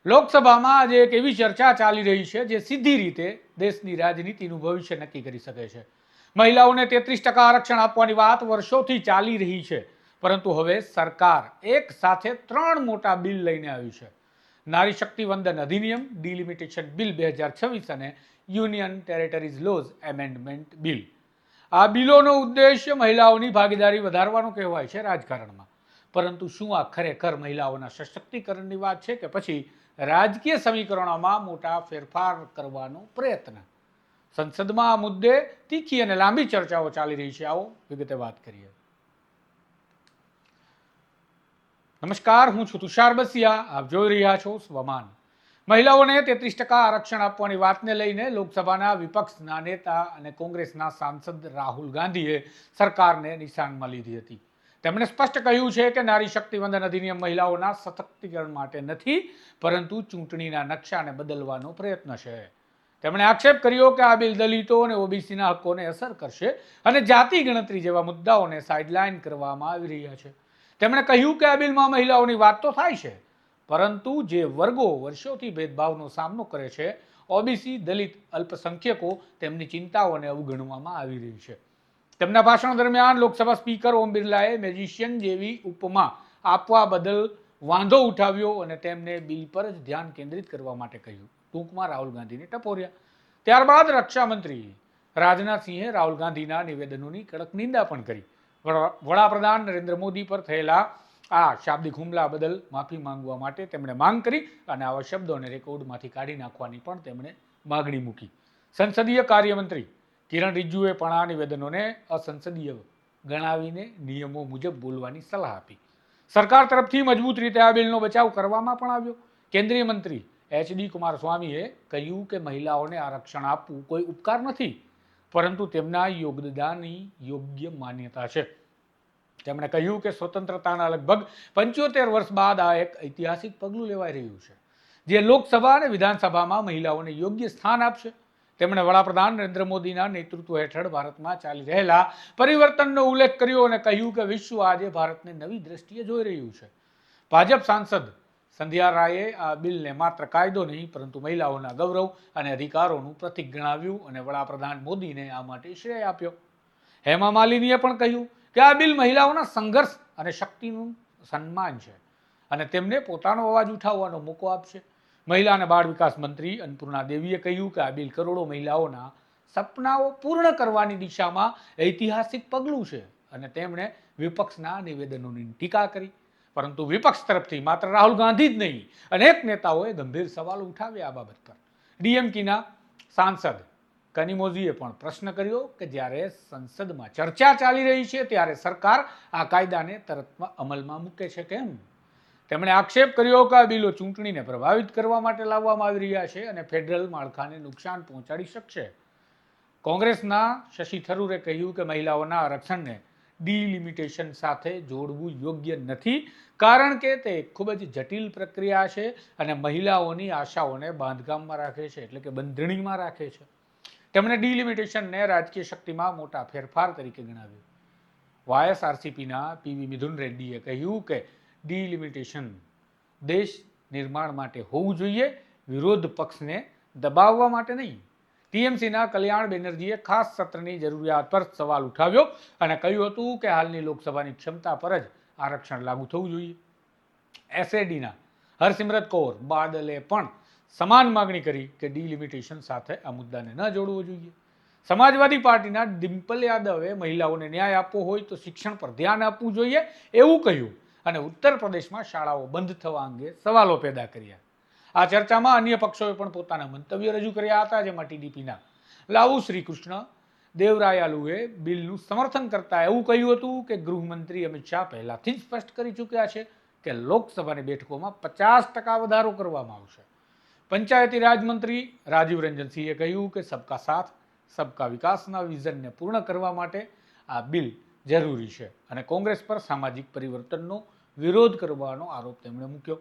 લોકસભામાં આજે એક એવી ચર્ચા ચાલી રહી છે જે સીધી રીતે દેશની રાજનીતિનું ભવિષ્ય નક્કી કરી શકે છે. મહિલાઓને 33% આરક્ષણ આપવાની વાત વર્ષોથી ચાલી રહી છે, પરંતુ હવે સરકાર એક સાથે 3 મોટા બિલ લઈને આવી છે. નારી શક્તિ વંદન અધિનિયમ, ડિલિમિટેશન બિલ 2026 અને યુનિયન ટેરેટરીઝ લોઝ એમેન્ડમેન્ટ બિલ. આ બિલોનો ઉદ્દેશ્ય મહિલાઓની ભાગીદારી વધારવાનો કહેવાય છે રાજકારણમાં. પરંતુ શું આ ખરેખર મહિલાઓના સશક્તિકરણની વાત છે કે પછી રાજકીય સમીકરણોમાં મોટા ફેરફાર કરવાનો પ્રયત્ન? સંસદમાં આ મુદ્દે તીખી અને લાંબી ચર્ચાઓ ચાલી રહી છે. આવો વિગતે વાત કરીએ. નમસ્કાર, હું છું તુષાર બસિયા. આપ જોઈ રહ્યા છો સ્વમાન. મહિલાઓને 33% આરક્ષણ આપવાની વાતને લઈને લોકસભાના વિપક્ષના નેતા અને કોંગ્રેસના સાંસદ રાહુલ ગાંધીએ સરકારને નિશાનમાં લીધી હતી. તેમણે સ્પષ્ટ કહ્યું છે કે નારી શક્તિ વંદન અધિનિયમ મહિલાઓના સશક્તિકરણ માટે નથી, પરંતુ ચૂંટણીના નકશાને બદલવાનો પ્રયત્ન છે. તેમણે આક્ષેપ કર્યો કે આ બિલ દલિતો અને ઓબીસીના હકોને અસર કરશે અને જાતિ ગણતરી જેવા મુદ્દાઓને સાઇડલાઇન કરવામાં આવી રહ્યા છે. તેમણે કહ્યું કે આ બિલમાં મહિલાઓની વાત તો થાય છે, પરંતુ જે વર્ગો વર્ષોથી ભેદભાવનો સામનો કરે છે, ઓબીસી, દલિત, અલ્પસંખ્યકો, તેમની ચિંતાઓને અવગણવામાં આવી રહી છે. તેમના ભાષણ દરમિયાન લોકસભા સ્પીકર ઓમ બિરલાએ મેજિશિયન જેવી ઉપમા આપવા બદલ વાંધો ઉઠાવ્યો અને તેમને બિલ પર જ ધ્યાન કેન્દ્રિત કરવા માટે કહ્યું. ટૂંકમાં રાહુલ ગાંધીને ટપોર્યા. ત્યારબાદ રક્ષામંત્રી રાજનાથસિંહે રાહુલ ગાંધીના નિવેદનોની કડક નિંદા પણ કરી. વડાપ્રધાન નરેન્દ્ર મોદી પર થયેલા આ શાબ્દિક હુમલા બદલ માફી માંગવા માટે તેમણે માંગ કરી અને આવા શબ્દોને રેકોર્ડમાંથી કાઢી નાખવાની પણ તેમણે માગણી મૂકી. સંસદીય કાર્યમંત્રી કિરણ રિજ્જુએ પણ આ નિવેદનોને અસંસદીય ગણાવીને નિયમો મુજબ બોલવાની સલાહ આપી. સરકાર તરફથી મજબૂત રીતે આ બિલનો બચાવ કરવામાં પણ આવ્યો. કેન્દ્રીય મંત્રી એચડી કુમારસ્વામીએ કહ્યું કે મહિલાઓને આરક્ષણ આપવું કોઈ ઉપકાર નથી, પરંતુ તેમના યોગદાનની યોગ્ય માન્યતા છે. તેમણે કહ્યું કે સ્વતંત્રતાના લગભગ 75 વર્ષ બાદ આ એક ઐતિહાસિક પગલું લેવાઈ રહ્યું છે, જે લોકસભા અને વિધાનસભામાં મહિલાઓને યોગ્ય સ્થાન આપશે. તેમણે વડાપ્રધાન નરેન્દ્ર મોદીના નેતૃત્વ હેઠળ ભારતમાં ચાલી રહેલા પરિવર્તનનો ઉલ્લેખ કર્યો અને કહ્યું કે વિશ્વ આજે ભારતને નવી દ્રષ્ટિએ જોઈ રહ્યું છે. ભાજપ સાંસદ સંધ્યા રાયે આ બિલને માત્ર કાયદો નહીં, પરંતુ મહિલાઓના ગૌરવ અને અધિકારોનું પ્રતીક ગણાવ્યું અને વડાપ્રધાન મોદીને આ માટે શ્રેય આપ્યો. હેમા માલિનીએ પણ કહ્યું કે આ બિલ મહિલાઓના સંઘર્ષ અને શક્તિનું સન્માન છે અને તેમને પોતાનો અવાજ ઉઠાવવાનો મોકો આપશે. મહિલા અને બાળ વિકાસ મંત્રી અન્નપૂર્ણા દેવીએ કહ્યું કે આ બિલ કરોડો મહિલાઓના સપનાઓ પૂર્ણ કરવાની દિશામાં ઐતિહાસિક પગલું છે અને તેમણે વિપક્ષના નિવેદનોની ટીકા કરી. પરંતુ વિપક્ષ તરફથી માત્ર રાહુલ ગાંધી જ નહીં, અનેક નેતાઓએ ગંભીર સવાલો ઉઠાવ્યા આ બાબત પર. ડીએમકેના સાંસદ કનિમોઝીએ પણ પ્રશ્ન કર્યો કે જ્યારે સંસદમાં ચર્ચા ચાલી રહી છે ત્યારે સરકાર આ કાયદાને તરત અમલમાં મૂકે છે કેમ? તેમણે આક્ષેપ કર્યો કે આ બિલો ચૂંટણીને પ્રભાવિત કરવા માટે લાવવામાં આવી રહ્યા છે અને ફેડરલ માળખાને નુકસાન પહોંચાડી શકશે. કોંગ્રેસના શશી થરૂરે કહ્યું કે મહિલાઓના આરક્ષણને ડિલિમિટેશન સાથે જોડવું યોગ્ય નથી, કારણ કે તે ખૂબ જ જટિલ પ્રક્રિયા છે અને મહિલાઓની આશાઓને બાંધકામમાં રાખે છે, એટલે કે બંધણીમાં રાખે છે. તેમણે ડિલિમિટેશનને રાજકીય શક્તિમાં મોટા ફેરફાર તરીકે ગણાવ્યું. વાયએસઆરસીપીના પીવી મિથુન રેડ્ડીએ કહ્યું કે ડિલિમિટેશન દેશ નિર્માણ માટે હોવું જોઈએ, વિરોધ પક્ષને દબાવવા માટે નહીં. ટીએમસીના કલ્યાણ બેનર્જીએ ખાસ સત્રની જરૂરિયાત પર સવાલ ઉઠાવ્યો અને કહ્યું હતું કે હાલની લોકસભાની ક્ષમતા પર જ આરક્ષણ લાગુ થવું જોઈએ. એસએડીના હરસિમરત કૌર બાદલે પણ સમાન માગણી કરી કે ડિલિમિટેશન સાથે આ મુદ્દાને ન જોડવો જોઈએ. સમાજવાદી પાર્ટીના ડિમ્પલ યાદવે મહિલાઓને ન્યાય આપવો હોય તો શિક્ષણ પર ધ્યાન આપવું જોઈએ એવું કહ્યું અને ઉત્તર પ્રદેશમાં શાળાઓ બંધ થવા અંગે સવાલો પેદા કર્યા. આ ચર્ચામાં અન્ય પક્ષોએ પણ પોતાના મંતવ્ય રજૂ કર્યા હતા, જેમાં ટીડીપીના લાવુ શ્રીકૃષ્ણ દેવરાયાલુએ બિલનું સમર્થન કરતા એવું કહ્યું હતું કે ગૃહમંત્રી અમિત શાહ પહેલાથી જ સ્પષ્ટ કરી ચૂક્યા છે કે લોકસભાની બેઠકોમાં 50% વધારો કરવામાં આવશે. પંચાયતી રાજ મંત્રી રાજીવ રંજન સિંહે કહ્યું કે સબકા સાથ સબકા વિકાસના વિઝનને પૂર્ણ કરવા માટે આ બિલ જરૂરી છે અને કોંગ્રેસ પર સામાજિક પરિવર્તનનો વિરોધ કરવાનો આરોપ તેમણે મૂક્યો.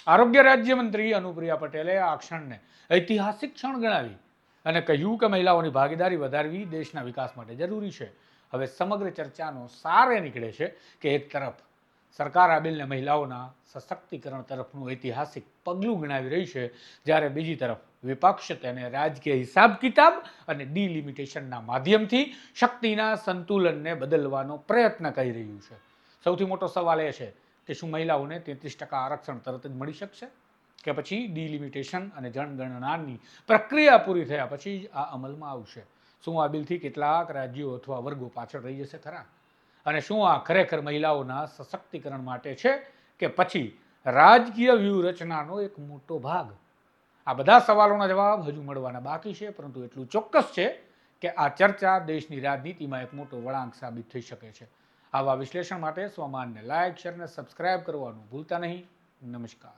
આરોગ્ય રાજ્યમંત્રી અનુપ્રિયા પટેલે આ ક્ષણને ઐતિહાસિક ક્ષણ ગણાવી અને કહ્યું કે મહિલાઓની ભાગીદારી વધારવી દેશના વિકાસ માટે જરૂરી છે. હવે સમગ્ર ચર્ચાનો સાર એ નીકળે છે કે એક તરફ સરકાર આ બિલને મહિલાઓના સશક્તિકરણ તરફનું ઐતિહાસિક પગલું ગણાવી રહી છે, જ્યારે બીજી તરફ વિપક્ષ તેને રાજકીય હિસાબ કિતાબ અને ડિલિમિટેશનના માધ્યમથી શક્તિના સંતુલનને બદલવાનો પ્રયત્ન કરી રહ્યું છે. સૌથી મોટો સવાલ એ છે કે શું મહિલાઓને 33% આરક્ષણ તરત જ મળી શકશે, કે પછી ડિલિમિટેશન અને જનગણનાની પ્રક્રિયા પૂરી થયા પછી જ આ અમલમાં આવશે? શું આ બિલથી કેટલાક રાજ્યો અથવા વર્ગો પાછળ રહી જશે ખરા? અને શું આ ખરેખર મહિલાઓના સશક્તિકરણ માટે છે, કે પછી રાજકીય વ્યૂહરચનાનો એક મોટો ભાગ? આ બધા સવાલોના જવાબ હજુ મળવાના બાકી છે, પરંતુ એટલું ચોક્કસ છે કે આ ચર્ચા દેશની રાજનીતિમાં એક મોટો વળાંક સાબિત થઈ શકે છે. આવા વિશ્લેષણ માટે સ્વમાનને લાઇક, શેર અને સબસ્ક્રાઇબ કરવાનું ભૂલતા નહીં. નમસ્કાર.